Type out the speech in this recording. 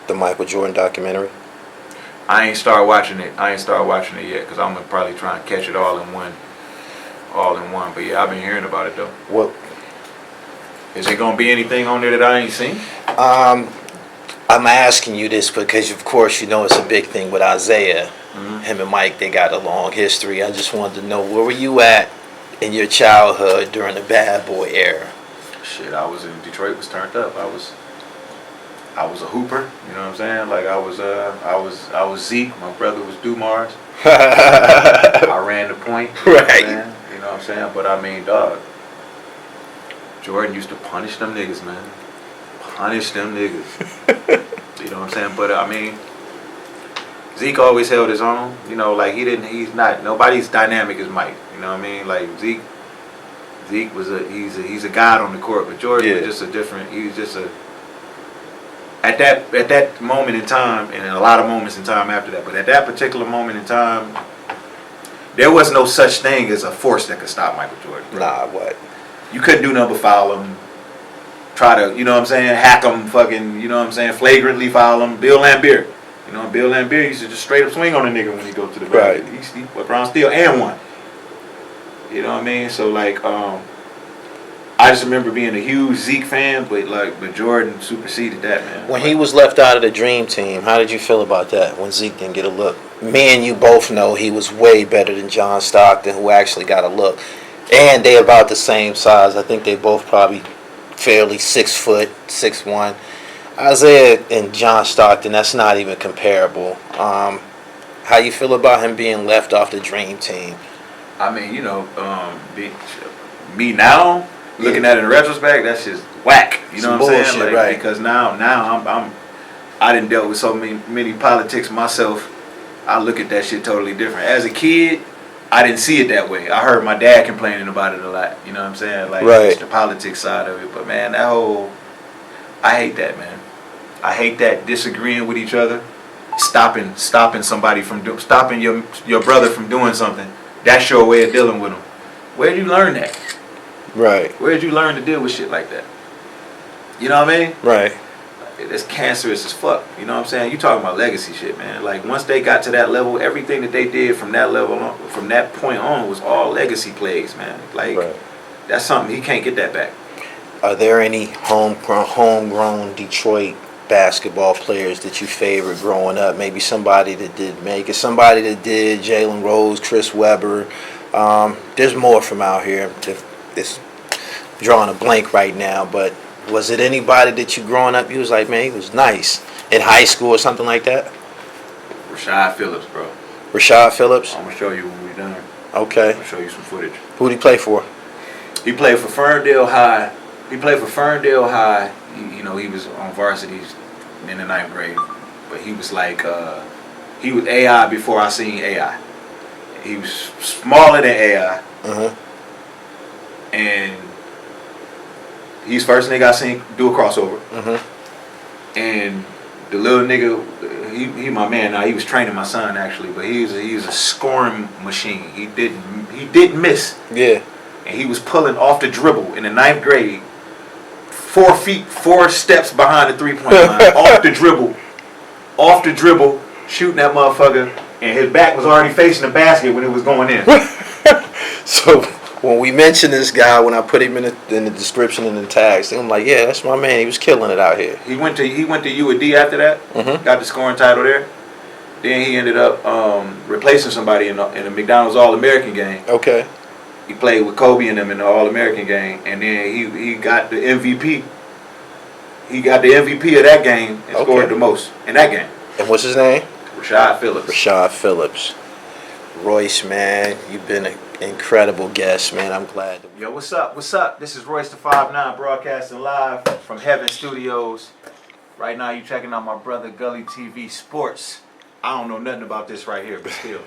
the Michael Jordan documentary? I ain't started watching it. Yet because I'm gonna probably try and catch it all in one. But yeah, I've been hearing about it though. Well, is there gonna be anything on there that I ain't seen? I'm asking you this because, of course, you know it's a big thing with Isiah. Mm-hmm. Him and Mike, they got a long history. I just wanted to know, where were you at in your childhood during the bad boy era? Shit, I was in Detroit. Was turned up. I was a hooper. You know what I'm saying? Like I was Zeke. My brother was Dumars. I ran the point. Right. You know what I'm saying? But I mean, dog. Jordan used to punish them niggas, man. Punish them niggas. You know what I'm saying? But I mean, Zeke always held his own. You know, like he's not nobody's dynamic as Mike. You know what I mean? Like Zeke was he's a god on the court, but Jordan was just a different. He was just a at that moment in time, and a lot of moments in time after that. But at that particular moment in time, there was no such thing as a force that could stop Michael Jordan. Bro. Nah, what? You couldn't do nothing but foul him. Try to, you know what I'm saying, hack him, fucking, you know what I'm saying, flagrantly foul him. Bill Laimbeer. You know, Bill Laimbeer used to just straight up swing on a nigga when he go to the right. He went around steal and won. You know what I mean? So like, I just remember being a huge Zeke fan, but Jordan superseded that, man. When he was left out of the Dream Team, how did you feel about that when Zeke didn't get a look? Me and you both know he was way better than John Stockton, who actually got a look. And they about the same size. I think they both probably fairly 6 foot, 6'1". Isiah and John Stockton, that's not even comparable. How you feel about him being left off the Dream Team? I mean, you know, me now looking at it in retrospect, that's just whack. You know what I'm saying? Like, right. Because now I done dealt with so many politics myself. I look at that shit totally different. As a kid, I didn't see it that way. I heard my dad complaining about it a lot. You know what I'm saying? Like, it's the politics side of it. But man, I hate that, man. I hate that disagreeing with each other, stopping somebody from stopping your brother from doing something. That's your way of dealing with him. Where'd you learn that? Right. Where'd you learn to deal with shit like that? You know what I mean? Right. It's cancerous as fuck. You know what I'm saying? You talking about legacy shit, man. Like once they got to that level, everything that they did from that level on, from that point on, was all legacy plays, man. Like that's something he can't get that back. Are there any homegrown Detroit basketball players that you favored growing up? Maybe somebody that did make it, somebody that did, Jalen Rose, Chris Webber. There's more from out here. It's drawing a blank right now, but was it anybody that you growing up, you was like, man, he was nice in high school or something like that? Rashad Phillips, bro. Rashad Phillips? I'm going to show you when we're done. Okay. I'm going to show you some footage. Who did he play for? He played for Ferndale High. You know, he was on varsity in the 9th grade. But he was like, he was AI before I seen AI. He was smaller than AI. And he's first nigga I seen do a crossover. And the little nigga, he my man now. He was training my son actually, but he was a scoring machine. He didn't miss. Yeah. And he was pulling off the dribble in the 9th grade, 4 feet, 4 steps behind the 3-point line, off the dribble, shooting that motherfucker, and his back was already facing the basket when it was going in. So when we mentioned this guy, when I put him in the description and the tags, I'm like, yeah, that's my man. He was killing it out here. He went to UAD after that. Got the scoring title there. Then he ended up replacing somebody in a McDonald's All-American game. Okay. He played with Kobe and them in the All-American game, and then he got the MVP. He got the MVP of that game and scored the most in that game. And what's his name? Rashad Phillips. Rashad Phillips. Royce, man, you've been an incredible guest, man. I'm glad. Yo, what's up? What's up? This is Royce the 5'9", broadcasting live from Heaven Studios. Right now, you checking out my brother Gully TV Sports. I don't know nothing about this right here, but still.